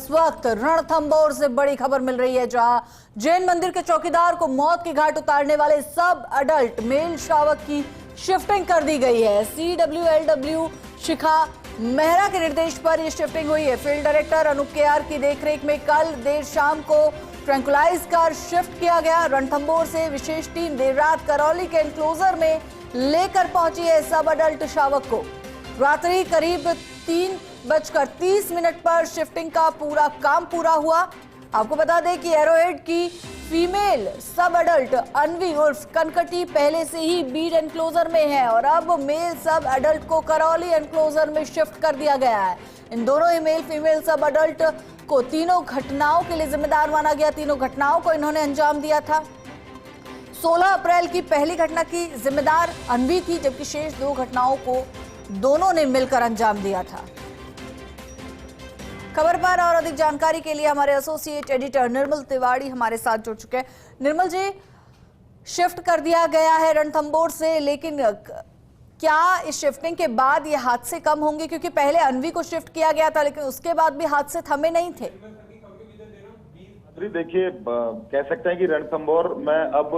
इस वक्त रणथंभौर से बड़ी खबर मिल रही है, जहां जैन मंदिर के चौकीदार को मौत के घाट उतारने वाले सब अडल्ट मेल शावक की शिफ्टिंग कर दी गई है। CWLW शिखा मेहरा के निर्देश पर यह शिफ्टिंग हुई है। फील्ड डायरेक्टर अनूप केआर की देखरेख में कल देर शाम को ट्रैंकुलाइज कर शिफ्ट किया गया। रणथंभौर से विशेष टीम देर रात करौली के एनक्लोजर में लेकर पहुंची है सब अडल्ट शावक को। रात्रि करीब 3:30 पर शिफ्टिंग का पूरा काम पूरा हुआ। आपको बता दें कि एरोहेड की फीमेल सब अडल्ट अनवी उर्फ कनकटी पहले से ही बीड एनक्लोजर में है और अब मेल सब अडल्ट को करौली एनक्लोजर में शिफ्ट कर दिया गया है। इन दोनों ही मेल फीमेल सब अडल्ट को तीनों घटनाओं के लिए जिम्मेदार माना गया। तीनों घटनाओं को इन्होंने अंजाम दिया था। 16 अप्रैल की पहली घटना की जिम्मेदार अनवी थी, जबकि शेष 2 घटनाओं को दोनों ने मिलकर अंजाम दिया था। खबर पर और अधिक जानकारी के लिए हमारे एसोसिएट एडिटर निर्मल तिवारी हमारे साथ जुड़ चुके हैं। निर्मल जी, शिफ्ट कर दिया गया है रणथंभौर से, लेकिन क्या इस शिफ्टिंग के बाद ये हादसे कम होंगे? क्योंकि पहले अनवी को शिफ्ट किया गया था, लेकिन उसके बाद भी हादसे थमे नहीं थे। देखिए, कह सकते हैं कि रणथंभौर में अब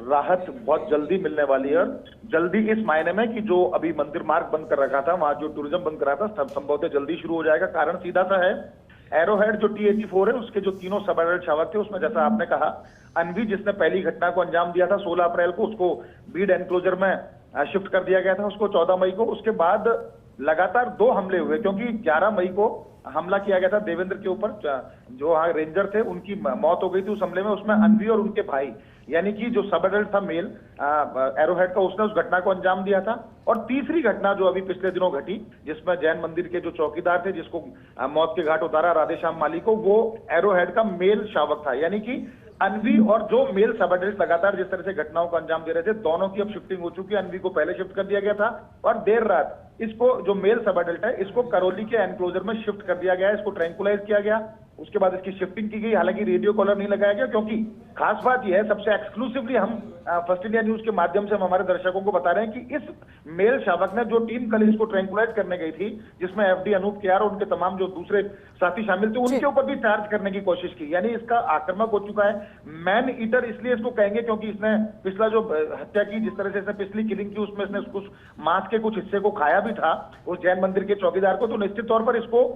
राहत बहुत जल्दी मिलने वाली है। जल्दी इस मायने में कि जो अभी मंदिर मार्ग बंद कर रखा था, वहां जो टूरिज्म बंद कर रहा था, संभवतः जल्दी शुरू हो जाएगा। कारण सीधा सा है, एरोहेड जो T84 है, उसके जो तीनों सब अडल्ट शावक थे, उसमें जैसा आपने कहा अनवी जिसने पहली घटना को अंजाम दिया था 16 अप्रैल को, उसको बीड एनक्लोजर में शिफ्ट कर दिया गया था, उसको 14 मई को। उसके बाद लगातार 2 हमले हुए, क्योंकि 11 मई को हमला किया गया था देवेंद्र के ऊपर, जो वहां रेंजर थे, उनकी मौत हो गई थी उस हमले में। उसमें अनवी और उनके भाई यानी कि जो सब अडल्ट था मेल एरोहेड का, उसने उस घटना को अंजाम दिया था। और तीसरी घटना जो अभी पिछले दिनों घटी, जिसमें जैन मंदिर के जो चौकीदार थे, जिसको मौत के घाट उतारा राधेश्याम माली को, वो एरोहेड का मेल शावक था। यानी कि अनवी और जो मेल सब अडल्ट लगातार जिस तरह से घटनाओं को अंजाम दे रहे थे, दोनों की अब शिफ्टिंग हो चुकी है। अनवी को पहले शिफ्ट कर दिया गया था और देर रात इसको, जो मेल सब अडल्ट है, इसको करौली के एनक्लोजर में शिफ्ट कर दिया गया है। इसको ट्रैंकुलाइज किया गया, उसके बाद इसकी शिफ्टिंग की गई। हालांकि रेडियो कॉलर नहीं लगाया गया, क्योंकि खास बात यह है, सबसे एक्सक्लूसिवली हम फर्स्ट इंडिया न्यूज के माध्यम से हम हमारे दर्शकों को बता रहे हैं कि इस मेल शावक ने, जो टीम कल इसको ट्रैंकुलाइज करने गई थी, जिसमें FD अनूप केआर और उनके तमाम जो दूसरे साथी शामिल थे, उनके ऊपर भी चार्ज करने की कोशिश की। यानी इसका आक्रामक हो चुका है। मैन ईटर इसलिए इसको कहेंगे क्योंकि इसने पिछला जो हत्या की, जिस तरह से इसने पिछली किलिंग की, उसमें इसने कुछ मांस के कुछ हिस्से को खाया भी था उस जैन मंदिर के चौकीदार को। तो निश्चित तौर पर इसको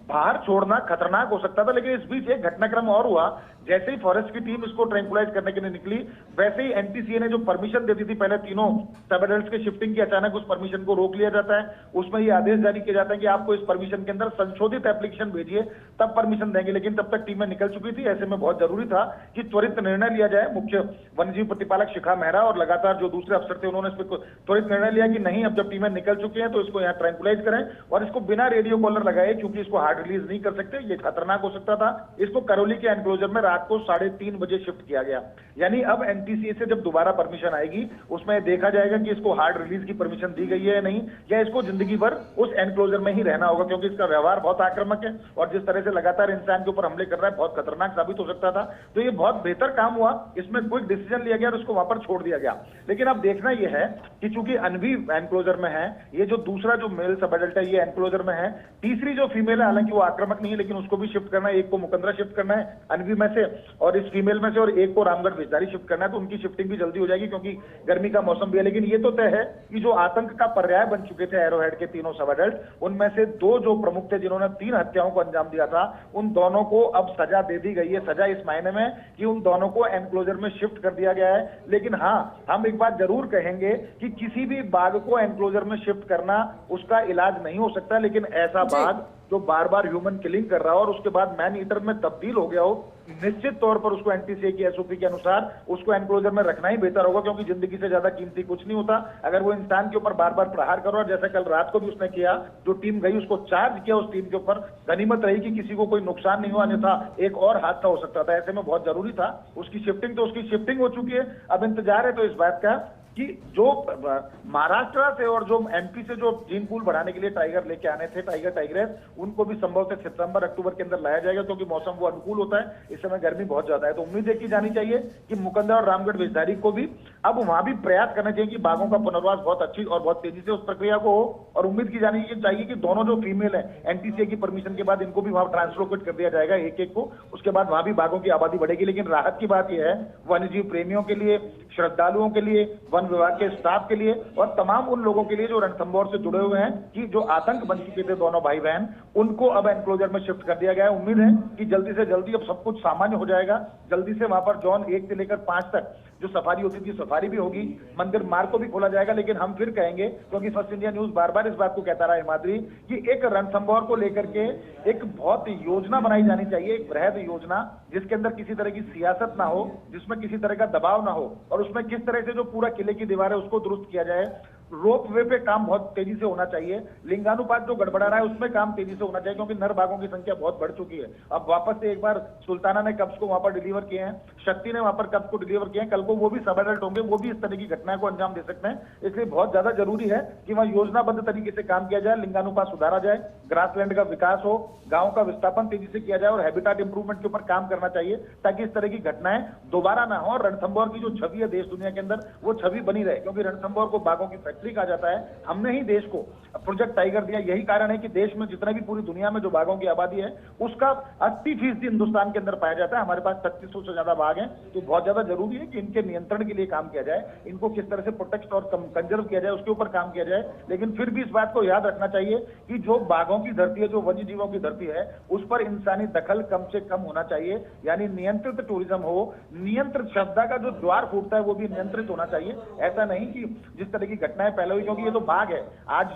बाहर छोड़ना खतरनाक हो सकता था। लेकिन इस बीच एक घटनाक्रम और हुआ। जैसे ही फॉरेस्ट की टीम इसको ट्रैंकुलाइज करने के लिए निकली, वैसे ही NTCA ने जो परमिशन देती थी पहले तीनों सब एडल्ट्स के शिफ्टिंग की, अचानक उस परमिशन को रोक लिया जाता है। उसमें ये आदेश जारी किया जाता है कि आपको इस परमिशन के अंदर संशोधित एप्लीकेशन भेजिए, तब परमिशन देंगे। लेकिन तब तक टीमें निकल चुकी थी। ऐसे में बहुत जरूरी था कि त्वरित निर्णय लिया जाए। मुख्य वन्यजीव प्रतिपालक शिखा मेहरा और लगातार जो दूसरे अफसर थे, उन्होंने इस पर त्वरित निर्णय लिया कि नहीं, अब जब टीमें निकल चुकी हैं तो इसको यहाँ ट्रैंकुलाइज करें और इसको बिना रेडियो कॉलर लगाए, क्योंकि इसको हार्ड रिलीज नहीं कर सकते, ये खतरनाक हो सकता था। इसको करौली के एनक्लोजर में रात को 3:30 बजे शिफ्ट किया गया। यानी अब NTCA से जब दोबारा परमिशन आएगी, उसमें देखा जाएगा कि इसको हार्ड रिलीज की परमिशन दी गई है या नहीं, या इसको जिंदगी भर उस एनक्लोजर में ही रहना होगा, क्योंकि इसका व्यवहार बहुत आक्रामक है और जिस तरह से लगातार इंसान के ऊपर हमले कर रहा है, बहुत खतरनाक साबित हो सकता था। तो ये बहुत बेहतर काम हुआ, इसमें क्विक डिसीजन लिया गया और उसको वहां पर छोड़ दिया गया। लेकिन अब देखना यह है कि चूंकि अनवी एनक्लोजर में है, ये जो दूसरा जो मेल सब एडल्ट है ये एनक्लोजर में है, तीसरी जो फीमेल है, हालांकि वो आक्रामक नहीं है, लेकिन उसको भी शिफ्ट करना है। एक को मुकंदरा शिफ्ट करना है अनवी में से और इस फीमेल में से, और एक को रामगढ़ बेचारी शिफ्ट करना है। तो उनकी शिफ्टिंग भी जल्दी हो जाएगी, क्योंकि गर्मी का मौसम भी है। लेकिन ये तो तय है कि जो आतंक का पर्याय बन चुके थे एरोहेड के तीनों सब एडल्ट, उनमें से 2 जो प्रमुख थे, जिन्होंने 3 हत्याओं को अंजाम दिया था, उन दोनों को अब सजा दे दी गई है। सजा इस मायने में कि उन दोनों को एनक्लोजर में शिफ्ट कर दिया गया है। लेकिन हाँ, हम एक बात जरूर कहेंगे कि किसी भी बाघ को एनक्लोजर में शिफ्ट करना उसका इलाज नहीं हो सकता। लेकिन ऐसा बाघ जो बार बार ह्यूमन किलिंग कर रहा हो और उसके बाद मैन ईटर में तब्दील हो गया हो, निश्चित तौर पर उसको NTCA की SOP के अनुसार उसको एनक्लोजर में रखना ही बेहतर होगा, क्योंकि जिंदगी से ज्यादा कीमती कुछ नहीं होता। अगर वो इंसान के ऊपर बार बार प्रहार करो, और जैसे कल रात को भी उसने किया, जो टीम गई उसको चार्ज किया, उस टीम के ऊपर गनीमत रही कि किसी को कोई नुकसान नहीं हुआ, अन्यथा एक और हादसा हो सकता था। ऐसे में बहुत जरूरी था उसकी शिफ्टिंग। तो उसकी शिफ्टिंग हो चुकी है। अब इंतजार है तो इस बात का कि जो महाराष्ट्र से और जो एमपी से जो जीन पूल बढ़ाने के लिए टाइगर लेके आने थे, टाइग्रेस, उनको भी संभव से सितंबर अक्टूबर के अंदर लाया जाएगा, क्योंकि मौसम वो अनुकूल होता है। इस समय गर्मी बहुत ज्यादा है, तो उम्मीद की जानी चाहिए कि मुकंदर और रामगढ़ विषधारी को भी अब वहां भी प्रयास करना चाहिए कि बाघों का पुनर्वास बहुत अच्छी और बहुत तेजी से उस प्रक्रिया को हो। और उम्मीद की जानी चाहिए कि दोनों जो फीमेल है एनटीसीए की परमिशन के बाद इनको भी वहां ट्रांसलोकेट कर दिया जाएगा एक एक को, उसके बाद वहां भी बाघों की आबादी बढ़ेगी। लेकिन राहत की बात यह है वन्यजीव प्रेमियों के लिए, श्रद्धालुओं के लिए, वन विभाग के स्टाफ के लिए और तमाम उन लोगों के लिए जो रणथंभौर से जुड़े हुए हैं कि जो आतंक बन चुके थे दोनों भाई बहन, उनको अब एनक्लोजर में शिफ्ट कर दिया गया है। उम्मीद है कि जल्दी से जल्दी अब सब कुछ सामान्य हो जाएगा। जल्दी से वहां पर जोन 1 से लेकर 5 तक जो सफारी होती थी सफारी भी होगी, मंदिर मार्ग को भी खोला जाएगा। लेकिन हम फिर कहेंगे, क्योंकि फर्स्ट इंडिया न्यूज बार बार इस बात को कहता रहा है हिमाद्री, कि एक रणथंभौर को लेकर के एक बहुत योजना बनाई जानी चाहिए, एक बृहद योजना जिसके अंदर किसी तरह की सियासत ना हो, जिसमें किसी तरह का दबाव ना हो, और उसमें किस तरह से जो पूरा किले की दीवार है उसको दुरुस्त किया जाए। रोप वे पे काम बहुत तेजी से होना चाहिए। लिंगानुपात जो गड़बड़ा रहा है उसमें काम तेजी से होना चाहिए, क्योंकि नर बाघों की संख्या बहुत बढ़ चुकी है। अब वापस से एक बार सुल्ताना ने कब्ज को वहां पर डिलीवर किए हैं, शक्ति ने वहां पर कब्ज को डिलीवर किए हैं, कल को वो भी सब एडल्ट होंगे, वो भी इस तरह की घटना को अंजाम दे सकते हैं। इसलिए बहुत ज्यादा जरूरी है कि वहां योजनाबद्ध तरीके से काम किया जाए, लिंगानुपात सुधारा जाए, ग्रासलैंड का विकास हो, गांव का विस्थापन तेजी से किया जाए और हैबिटेट इंप्रूवमेंट के ऊपर काम करना चाहिए, ताकि इस तरह की घटनाएं दोबारा ना हो। और रणथंभौर की जो छवि है देश दुनिया के अंदर, वो छवि बनी रहे, क्योंकि रणथंभौर को बाघों की फैक्ट्री कहा जाता है। हमने ही देश को प्रोजेक्ट टाइगर दिया, यही कारण है कि देश में जितना भी पूरी दुनिया में जो बाघों की आबादी है उसका 80% हिंदुस्तान के अंदर पाया जाता है। हमारे पास 3600 से ज्यादा बाघ हैं, तो बहुत ज्यादा जरूरी है कि इनके नियंत्रण के लिए काम किया जाए, इनको किस तरह से प्रोटेक्ट और कंजर्व किया जाए उसके ऊपर काम किया जाए। लेकिन फिर भी इस बात को याद रखना चाहिए कि जो बाघों की धरती है, जो वन्य जीवों की धरती है, उस पर इंसानी दखल कम से कम होना चाहिए। यानी नियंत्रित टूरिज्म हो, नियंत्रित श्रद्धा का जो द्वार फूटता है वो भी नियंत्रित होना चाहिए। ऐसा नहीं कि जिस तरह की घटनाएं पहले हुई, क्योंकि ये तो बाघ है, आज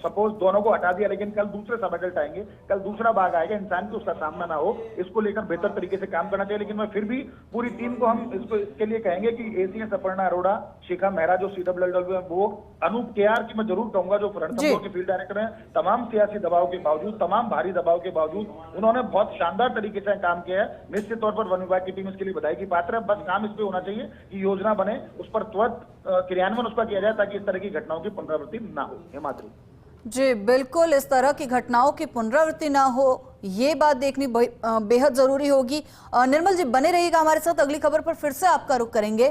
सपोज दोनों को हटा दिया, लेकिन कल दूसरे सब एडल्ट आएंगे, कल दूसरा बाघ आएगा, इंसान को उसका सामना ना हो, इसको लेकर बेहतर तरीके से काम करना चाहिए। लेकिन मैं फिर भी पूरी टीम को हम इसके लिए कहेंगे कि एसीएस अपर्णा अरोड़ा, शिखा मेहरा जो CWW है, वो अनूप केआर की मैं जरूर कहूंगा जो रणथंभौर के फील्ड डायरेक्टर हैं, तमाम सियासी दबाव के बावजूद, तमाम भारी दबाव के बावजूद उन्होंने बहुत शानदार तरीके से काम किया है। निश्चित तौर पर वन विभाग की टीम इसके लिए बधाई की पात्र है। बस काम इस पे होना चाहिए कि योजना बने, उस पर त्वरित क्रियान्वयन उसका किया जाए, ताकि इस तरह की घटनाओं की पुनरावृत्ति ना हो। हिमाद्री जी बिल्कुल, इस तरह की घटनाओं की पुनरावृत्ति ना हो, ये बात देखनी बेहद जरूरी होगी। निर्मल जी बने रहिएगा हमारे साथ, अगली खबर पर फिर से आपका रुख करेंगे।